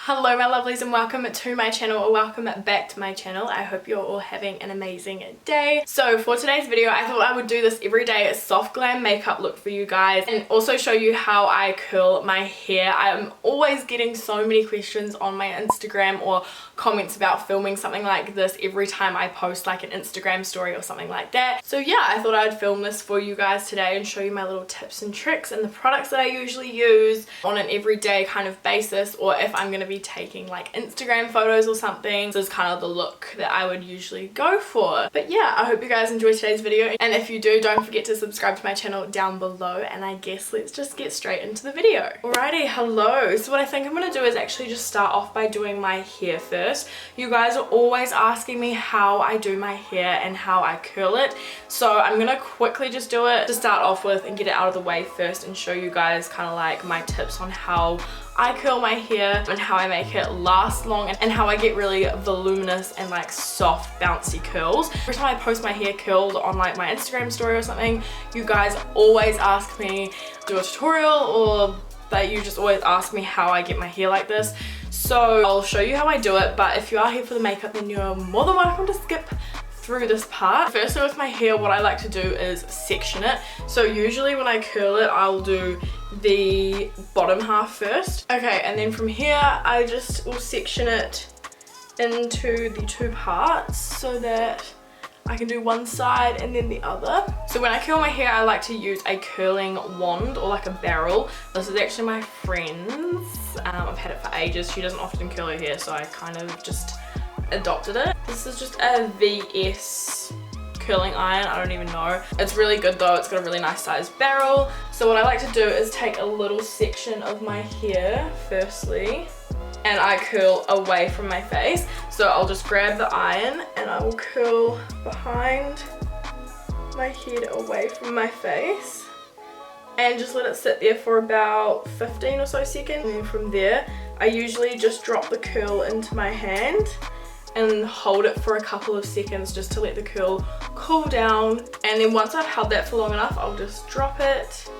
Hello my lovelies and welcome to my channel, or welcome back to my channel. I hope you're all having an amazing day. So for today's video I thought I would do this everyday soft glam makeup look for you guys and also show you how I curl my hair. I'm always getting so many questions on my Instagram or comments about filming something like this every time I post like an Instagram story or something like that. So yeah, I thought I'd film this for you guys today and show you my little tips and tricks and the products that I usually use on an everyday kind of basis, or if I'm going to be taking like Instagram photos or something. This is kind of the look that I would usually go for. But yeah, I hope you guys enjoy today's video, and if you do, don't forget to subscribe to my channel down below, and I guess let's just get straight into the video. Alrighty, hello. So what I think I'm going to do is actually just start off by doing my hair first. You guys are always asking me how I do my hair and how I curl it, so I'm going to quickly just do it to start off with and get it out of the way first and show you guys kind of like my tips on how I curl my hair and how I make it last long and how I get really voluminous and like soft bouncy curls. Every time I post my hair curled on like my Instagram story or something, you guys always ask me do a tutorial, or that you just always ask me how I get my hair like this. So I'll show you how I do it, but if you are here for the makeup then you're more than welcome to skip through this part. Firstly, with my hair, what I like to do is section it. So usually when I curl it, I'll do the bottom half first. Okay, and then from here I just will section it into the two parts so that I can do one side and then the other. So when I curl my hair, I like to use a curling wand or like a barrel. This is actually my friend's. I've had it for ages. She doesn't often curl her hair, so I kind of just adopted it. This is just a VS curling iron. I don't even know. It's really good though. It's got a really nice sized barrel. So what I like to do is take a little section of my hair firstly, and I curl away from my face. So I'll just grab the iron and I will curl behind my head away from my face and just let it sit there for about 15 or so seconds. And then from there I usually just drop the curl into my hand and hold it for a couple of seconds just to let the curl cool down. And then once I've held that for long enough, I'll just drop it,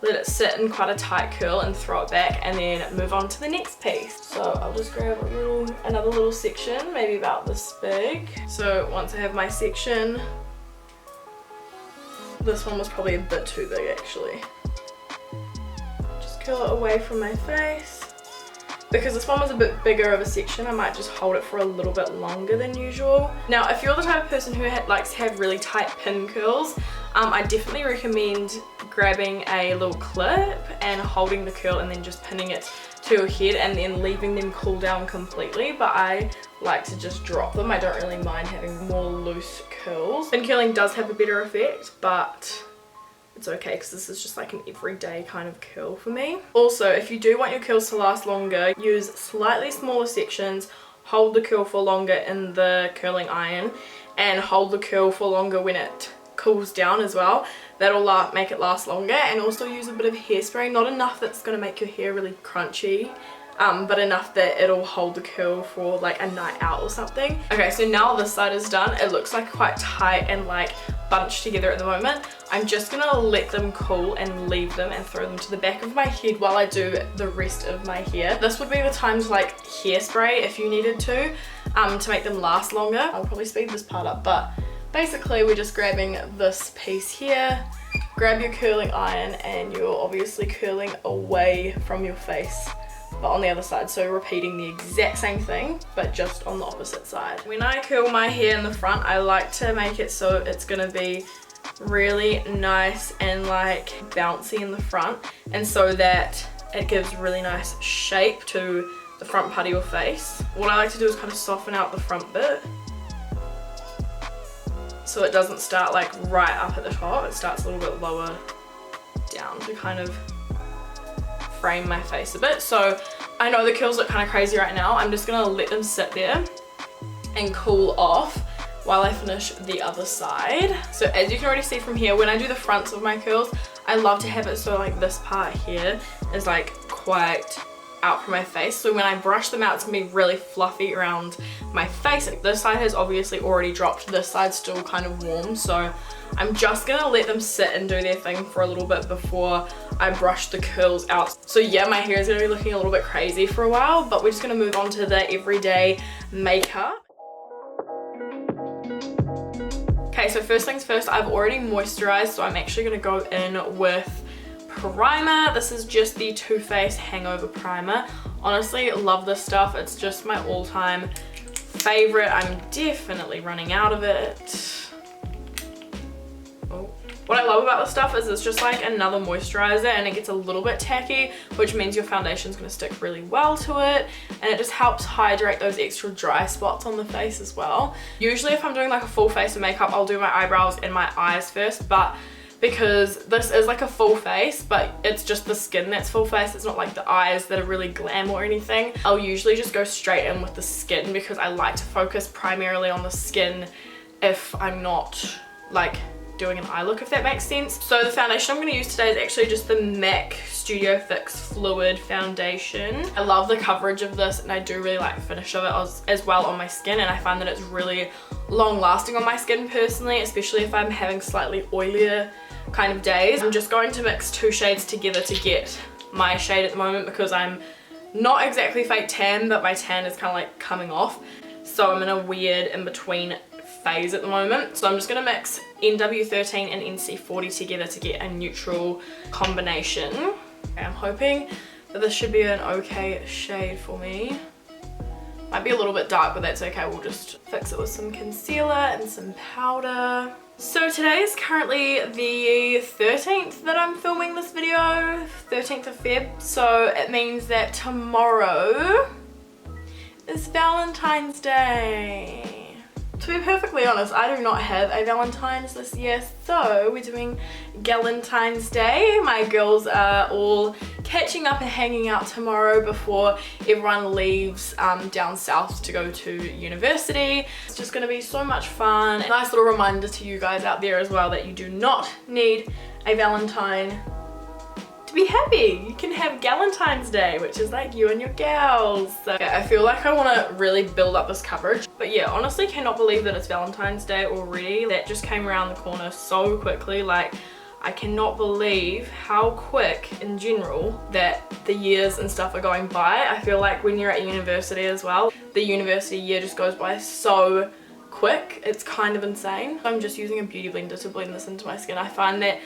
let it sit in quite a tight curl and throw it back, and then move on to the next piece. So I'll just grab another little section, maybe about this big. So once I have my section, this one was probably a bit too big actually. Just curl it away from my face. Because this one was a bit bigger of a section, I might just hold it for a little bit longer than usual. Now, if you're the type of person who likes to have really tight pin curls, I definitely recommend grabbing a little clip and holding the curl and then just pinning it to your head and then leaving them cool down completely. But I like to just drop them. I don't really mind having more loose curls. Pin curling does have a better effect, but it's okay because this is just like an everyday kind of curl for me. Also, if you do want your curls to last longer, use slightly smaller sections, hold the curl for longer in the curling iron, and hold the curl for longer when it cools down as well. That'll make it last longer. And also use a bit of hairspray, not enough that's going to make your hair really crunchy, but enough that it'll hold the curl for like a night out or something. Okay, so now this side is done. It looks like quite tight and like bunched together at the moment. I'm just gonna let them cool and leave them and throw them to the back of my head while I do the rest of my hair. This would be the time to like hairspray if you needed to make them last longer. I'll probably speed this part up, but basically we're just grabbing this piece here, grab your curling iron, and you're obviously curling away from your face, but on the other side, so repeating the exact same thing but just on the opposite side. When I curl my hair in the front, I like to make it so it's gonna be really nice and like bouncy in the front, and so that it gives really nice shape to the front part of your face. What I like to do is kind of soften out the front bit so it doesn't start like right up at the top, it starts a little bit lower down to kind of frame my face a bit. So I know the curls look kind of crazy right now. I'm just gonna let them sit there and cool off while I finish the other side. So as you can already see from here, when I do the fronts of my curls, I love to have it so like this part here is like quite out from my face. So when I brush them out, it's gonna be really fluffy around my face. This side has obviously already dropped. This side's still kind of warm. So I'm just gonna let them sit and do their thing for a little bit before I brush the curls out. So yeah, my hair is gonna be looking a little bit crazy for a while, but we're just gonna move on to the everyday makeup. Okay, so first things first, I've already moisturized, so I'm actually gonna go in with primer. This is just the Too Faced Hangover Primer. Honestly, love this stuff. It's just my all-time favorite. I'm definitely running out of it. Oh. What I love about this stuff is it's just like another moisturizer, and it gets a little bit tacky, which means your foundation's gonna stick really well to it, and it just helps hydrate those extra dry spots on the face as well. Usually if I'm doing like a full face of makeup, I'll do my eyebrows and my eyes first, but because this is like a full face, but it's just the skin that's full face, it's not like the eyes that are really glam or anything, I'll usually just go straight in with the skin because I like to focus primarily on the skin if I'm not like doing an eye look, if that makes sense. So the foundation I'm going to use today is actually just the MAC Studio Fix Fluid Foundation. I love the coverage of this, and I do really like the finish of it as well on my skin, and I find that it's really long lasting on my skin personally, especially if I'm having slightly oilier kind of days. I'm just going to mix two shades together to get my shade at the moment because I'm not exactly fake tan, but my tan is kind of like coming off. So I'm in a weird in-between phase at the moment. So I'm just going to mix NW13 and NC40 together to get a neutral combination. Okay, I'm hoping that this should be an okay shade for me. Might be a little bit dark, but that's okay. We'll just fix it with some concealer and some powder. So today is currently the 13th that I'm filming this video, 13th of Feb. So it means that tomorrow is Valentine's Day. To be perfectly honest, I do not have a Valentine's this year, so we're doing Galentine's Day. My girls are all catching up and hanging out tomorrow before everyone leaves down south to go to university. It's just going to be so much fun. A nice little reminder to you guys out there as well that you do not need a Valentine to be happy. You can have Galentine's Day, which is like you and your gals. So yeah, I feel like I want to really build up this coverage. But yeah, honestly cannot believe that it's Valentine's Day already. That just came around the corner so quickly. Like, I cannot believe how quick in general that the years and stuff are going by. I feel like when you're at university as well, the university year just goes by so quick. It's kind of insane. I'm just using a beauty blender to blend this into my skin. I find that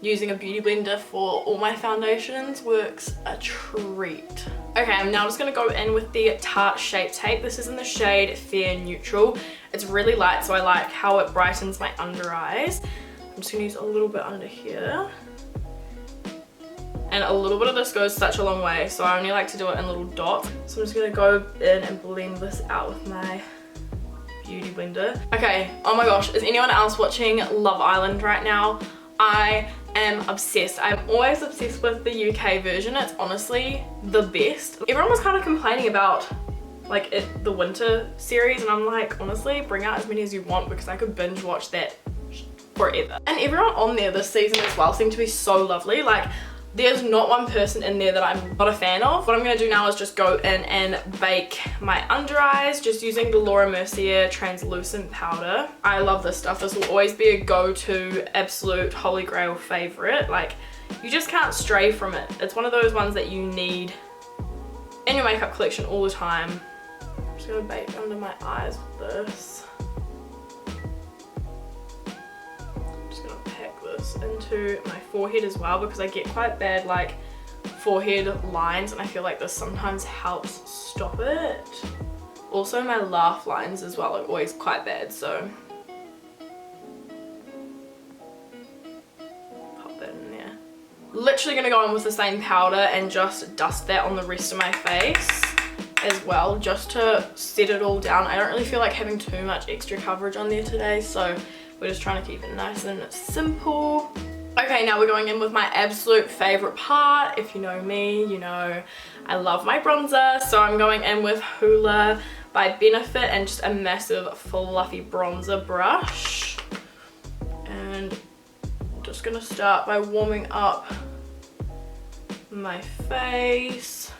using a beauty blender for all my foundations works a treat. Okay, I'm now just going to go in with the Tarte Shape Tape. This is in the shade Fair Neutral. It's really light, so I like how it brightens my under eyes. I'm just going to use a little bit under here. And a little bit of this goes such a long way, so I only like to do it in little dots. So I'm just going to go in and blend this out with my beauty blender. Okay, oh my gosh, is anyone else watching Love Island right now? I am obsessed. I'm always obsessed with the UK version. It's honestly the best. Everyone was kind of complaining about like the winter series, and I'm like, honestly, bring out as many as you want because I could binge watch that forever. And everyone on there this season as well seemed to be so lovely. Like, there's not one person in there that I'm not a fan of. What I'm going to do now is just go in and bake my under eyes just using the Laura Mercier translucent powder. I love this stuff. This will always be a go-to absolute holy grail favorite. Like, you just can't stray from it. It's one of those ones that you need in your makeup collection all the time. I'm just going to bake under my eyes with this. Into my forehead as well because I get quite bad like forehead lines, and I feel like this sometimes helps stop it. Also my laugh lines as well are always quite bad, so pop that in there. Literally gonna go in with the same powder and just dust that on the rest of my face as well, just to set it all down. I don't really feel like having too much extra coverage on there today, so we're just trying to keep it nice and simple. Okay, now we're going in with my absolute favorite part. If you know me, you know I love my bronzer. So I'm going in with Hoola by Benefit and just a massive fluffy bronzer brush. And I'm just gonna start by warming up my face.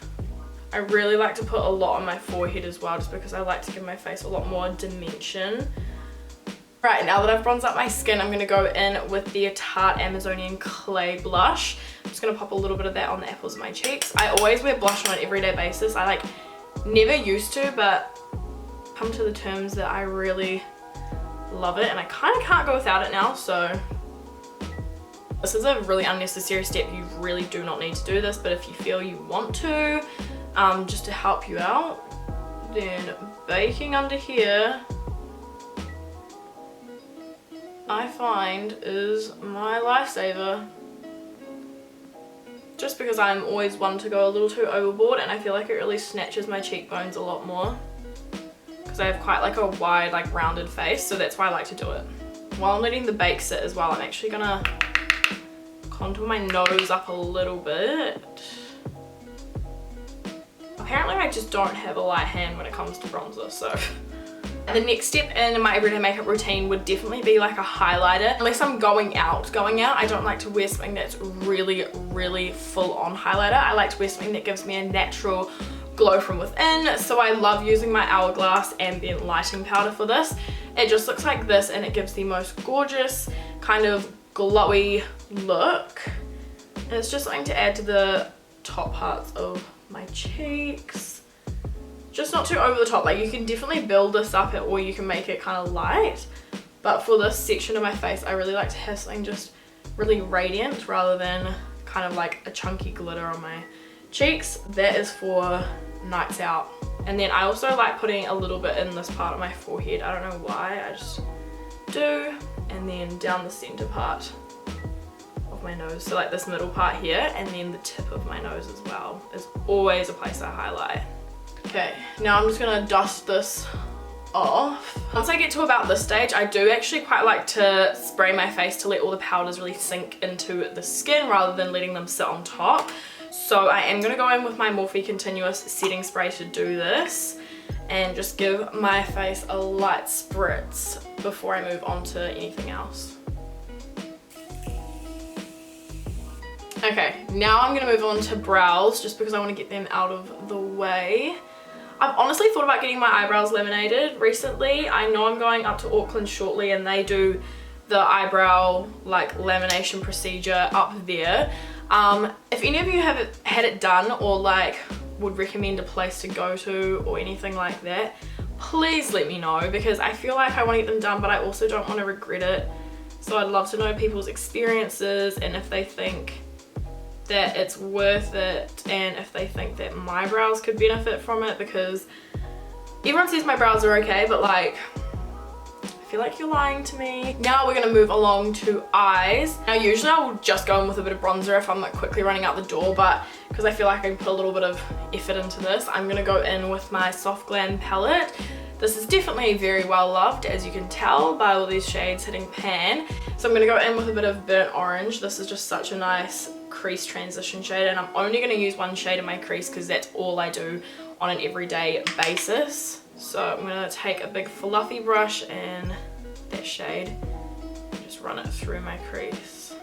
I really like to put a lot on my forehead as well, just because I like to give my face a lot more dimension. Right, now that I've bronzed up my skin, I'm going to go in with the Tarte Amazonian Clay Blush. I'm just going to pop a little bit of that on the apples of my cheeks. I always wear blush on an everyday basis. I like never used to, but come to the terms that I really love it, and I kind of can't go without it now, so this is a really unnecessary step. You really do not need to do this, but if you feel you want to, just to help you out, then baking under here, I find, is my lifesaver. Just because I'm always one to go a little too overboard, and I feel like it really snatches my cheekbones a lot more. Because I have quite like a wide, like rounded face, so that's why I like to do it. While I'm letting the bake sit as well, I'm actually gonna contour my nose up a little bit. Apparently I just don't have a light hand when it comes to bronzer, so. The next step in my everyday makeup routine would definitely be like a highlighter. Unless I'm going out, I don't like to wear something that's really, really full on highlighter. I like to wear something that gives me a natural glow from within, so I love using my Hourglass Ambient Lighting Powder for this. It just looks like this, and it gives the most gorgeous kind of glowy look. And it's just something to add to the top parts of my cheeks. Just not too over the top. Like, you can definitely build this up, or you can make it kind of light, but for this section of my face I really like to have something just really radiant rather than kind of like a chunky glitter on my cheeks. That is for nights out. And then I also like putting a little bit in this part of my forehead. I don't know why, I just do. And then down the center part of my nose, so like this middle part here, and then the tip of my nose as well is always a place I highlight. Okay, now I'm just gonna dust this off. Once I get to about this stage, I do actually quite like to spray my face to let all the powders really sink into the skin rather than letting them sit on top. So I am gonna go in with my Morphe Continuous Setting Spray to do this, and just give my face a light spritz before I move on to anything else. Okay, now I'm gonna move on to brows, just because I want to get them out of the way. I've honestly thought about getting my eyebrows laminated recently. I know I'm going up to Auckland shortly, and they do the eyebrow like lamination procedure up there. If any of you have had it done, or like would recommend a place to go to or anything like that, please let me know, because I feel like I want to get them done, but I also don't want to regret it. So I'd love to know people's experiences, and if they think that it's worth it, and if they think that my brows could benefit from it, because everyone says my brows are okay, but like, I feel like you're lying to me. Now we're gonna move along to eyes. Now usually I will just go in with a bit of bronzer if I'm like quickly running out the door, but because I feel like I can put a little bit of effort into this, I'm gonna go in with my Soft Glam palette. This is definitely very well loved, as you can tell by all these shades hitting pan. So I'm gonna go in with a bit of burnt orange. This is just such a nice crease transition shade, and I'm only going to use one shade in my crease because that's all I do on an everyday basis. So I'm going to take a big fluffy brush and that shade and just run it through my crease.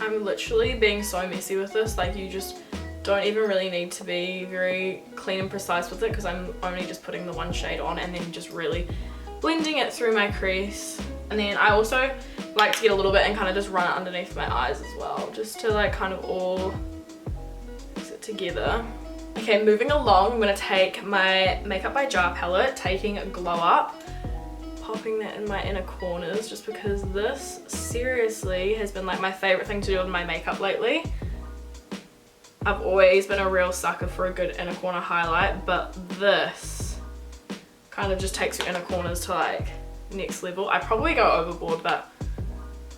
I'm literally being so messy with this, like you just don't even really need to be very clean and precise with it, because I'm only just putting the one shade on and then just really blending it through my crease. And then I also like to get a little bit and kind of just run it underneath my eyes as well, just to like kind of all mix it together. Okay, moving along, I'm going to take my Makeup by Jar palette, taking Glow Up, popping that in my inner corners, just because this seriously has been like my favorite thing to do in my makeup lately. I've always been a real sucker for a good inner corner highlight, but this kind of just takes your inner corners to like next level. I probably go overboard, but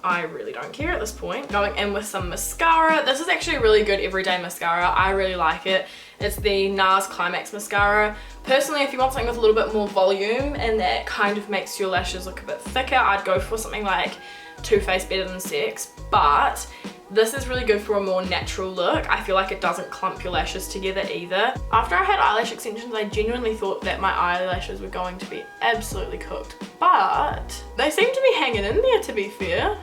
I really don't care at this point. Going in with some mascara. This is actually a really good everyday mascara. I really like it. It's the NARS Climax mascara. Personally, if you want something with a little bit more volume and that kind of makes your lashes look a bit thicker, I'd go for something like Too Faced Better Than Sex, but this is really good for a more natural look. I feel like it doesn't clump your lashes together either. After I had eyelash extensions, I genuinely thought that my eyelashes were going to be absolutely cooked, but they seem to be hanging in there, to be fair.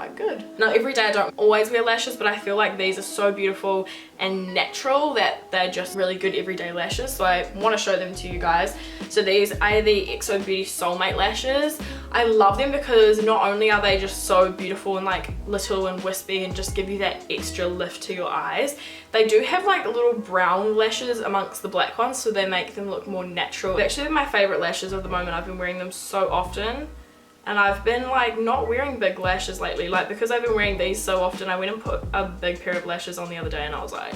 quite good. Now every day I don't always wear lashes, but I feel like these are so beautiful and natural that they're just really good everyday lashes, so I want to show them to you guys. So these are the XO Beauty Soulmate lashes. I love them because not only are they just so beautiful and like little and wispy and just give you that extra lift to your eyes, they do have like little brown lashes amongst the black ones, so they make them look more natural. They're actually my favorite lashes of the moment. I've been wearing them so often, and I've been like not wearing big lashes lately, like because I've been wearing these so often. I went and put a big pair of lashes on the other day and I was like,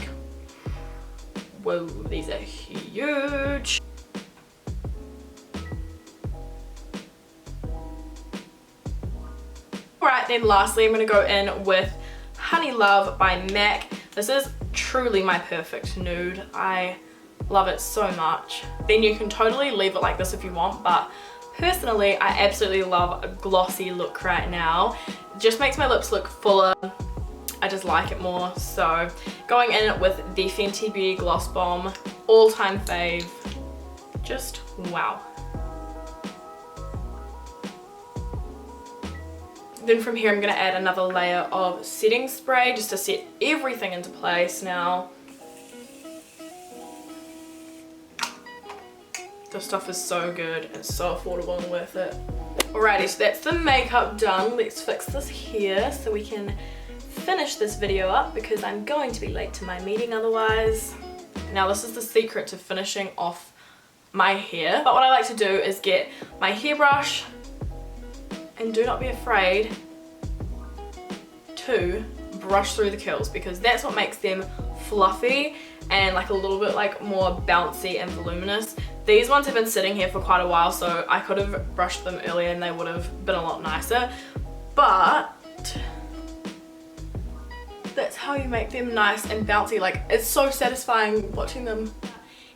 whoa, these are huge. Alright, then lastly I'm going to go in with Honey Love by MAC. This is truly my perfect nude. I love it so much. Then you can totally leave it like this if you want, but personally I absolutely love a glossy look right now. It just makes my lips look fuller. I just like it more. So going in with the Fenty Beauty Gloss Bomb, all-time fave. Just wow. Then from here I'm going to add another layer of setting spray just to set everything into place now. This stuff is so good and so affordable and worth it. Alrighty, so that's the makeup done. Let's fix this here so we can finish this video up because I'm going to be late to my meeting otherwise. Now this is the secret to finishing off my hair. But what I like to do is get my hairbrush, and do not be afraid to brush through the curls because that's what makes them fluffy and like a little bit like more bouncy and voluminous. These ones have been sitting here for quite a while, so I could have brushed them earlier and they would have been a lot nicer, but that's how you make them nice and bouncy. Like, it's so satisfying watching them.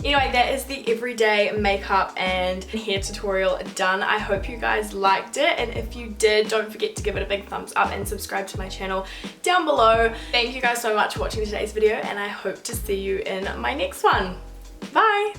Anyway, that is the everyday makeup and hair tutorial done. I hope you guys liked it, and if you did, don't forget to give it a big thumbs up and subscribe to my channel down below. Thank you guys so much for watching today's video, and I hope to see you in my next one. Bye!